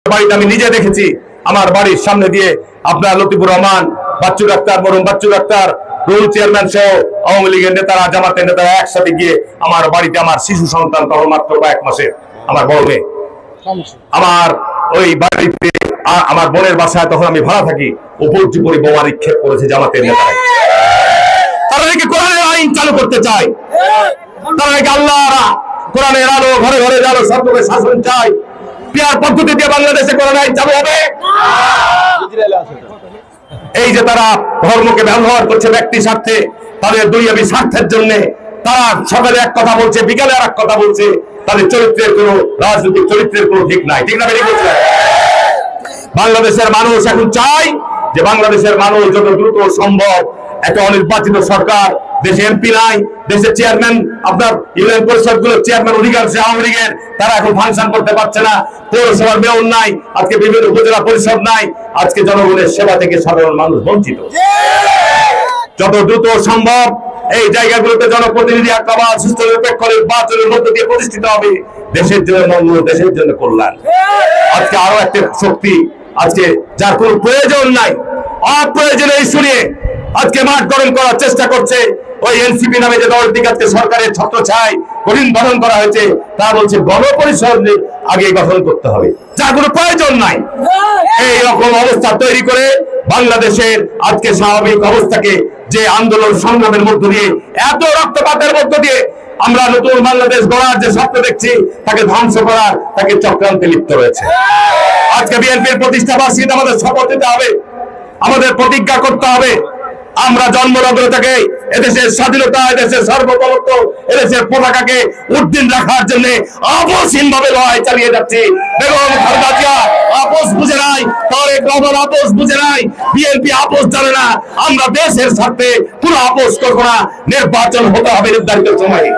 বাড়িতে আমি নিজে দেখেছি। আমার বাড়ির সামনে দিয়ে আপনার লতিফুর রহমান, বাচ্চু ডাক্তার, মরহুম বাচ্চু ডাক্তার, রুল চেয়ারম্যান সহ আওয়ামী লীগের নেতারা, জামাতের নেতারা একসাথে গিয়ে আমার বাড়িতে, আমার শিশু সন্তান তখন মাত্র কয়েক মাসের, আমার বড় মেয়ে, আমার ওই বাড়িতে আমার বোনের বাসায় তখন আমি ভাড়া থাকি, উপর্যুপরি বোমা নিক্ষেপ করেছে জামাতের নেতারা। তারা নাকি কোরআনের আইন চালু করতে চায়, তারা নাকি আল্লাহর কোরআনের আলো ঘরে ঘরে আলো সবকে শাসন চায়। পিয়ার পদ্ধতি দিয়ে বাংলাদেশে কোরআন আইন চালু হবে। এই যে তারা ধর্মকে ব্যবহার করছে ব্যক্তি স্বার্থে, তাদের দুনিয়াবী স্বার্থের জন্য, তারা সকালে এক কথা বলছে, বিকালে আর এক কথা বলছে, তাদের চরিত্রের কোনো রাজনৈতিক চরিত্রের কোনো ঠিক নাই। ঠিক না? বেরিয়ে বলছে বাংলাদেশের মানুষ এখন চায় যে বাংলাদেশের মানুষ যত দ্রুত সম্ভব একটা অনির্বাচিত সরকার, দেশে এমপি নাই, দেশের চেয়ারম্যান, আপনার ইউনিয়ন পরিষদ গুলোর চেয়ারম্যান অধিকাংশ আওয়ামী লীগের, তারা এখন ফাংশন করতে পারছে না, পৌরসভার মেয়র নাই, আজকে বিভিন্ন উপজেলা পরিষদ নাই, আজকে জনগণের সেবা থেকে সাধারণ মানুষ বঞ্চিত। যত দ্রুত সম্ভব এই জায়গাগুলোতে জনপ্রতিনিধি আকাবাদ সুস্থ নিরপেক্ষ নির্বাচনের মধ্য দিয়ে প্রতিষ্ঠিত হবে, দেশের জন্য মঙ্গল, দেশের জন্য কল্যাণ। আজকে আরো একটা শক্তি আজকে যার কোনো প্রয়োজন নাই, অপ্রয়োজনে ইস্যু নিয়ে আজকে মাঠ গরম করার চেষ্টা করছে। ওই এনসিপি নামে যে দলটিকে আজকে সরকারের ছত্রছায়ায় কঠিন গঠন করা হয়েছে, তা বলছে গণপরিষদ আগে গঠন করতে হবে, যার কোনো প্রয়োজন নাই। এই রকম অবস্থা তৈরি করে বাংলাদেশের আজকে স্বাভাবিক অবস্থাকে, যে আন্দোলন সংগ্রামের মধ্য দিয়ে, এত রক্তপাতের মধ্য দিয়ে আমরা নতুন বাংলাদেশ গড়ার যে স্বপ্ন দেখছি, তাকে ধ্বংস করার, তাকে চক্রান্তে লিপ্ত রয়েছে। আজকে বিএনপির প্রতিষ্ঠা বার্ষিকীতে আমাদের শপথ নিতে হবে, আমাদের প্রতিজ্ঞা করতে হবে, আমরা জন্মলগ্ন থেকে এদেশের স্বাধীনতা, এদেশের সার্বভৌমত্ব, এদেশের পতাকাকে উদ্দিন রাখার জন্য আপোষহীন ভাবে লড়াই চালিয়ে যাচ্ছি। বেগম খালেদা জিয়া আপোষ বুঝে নাই, তারেক রহমান আপোষ বুঝে নাই, বিএনপি আপোষ জানে না। আমরা দেশের স্বার্থে কোনো আপোষ করবো না। নির্বাচন হতে হবে নির্ধারিত সময়ে।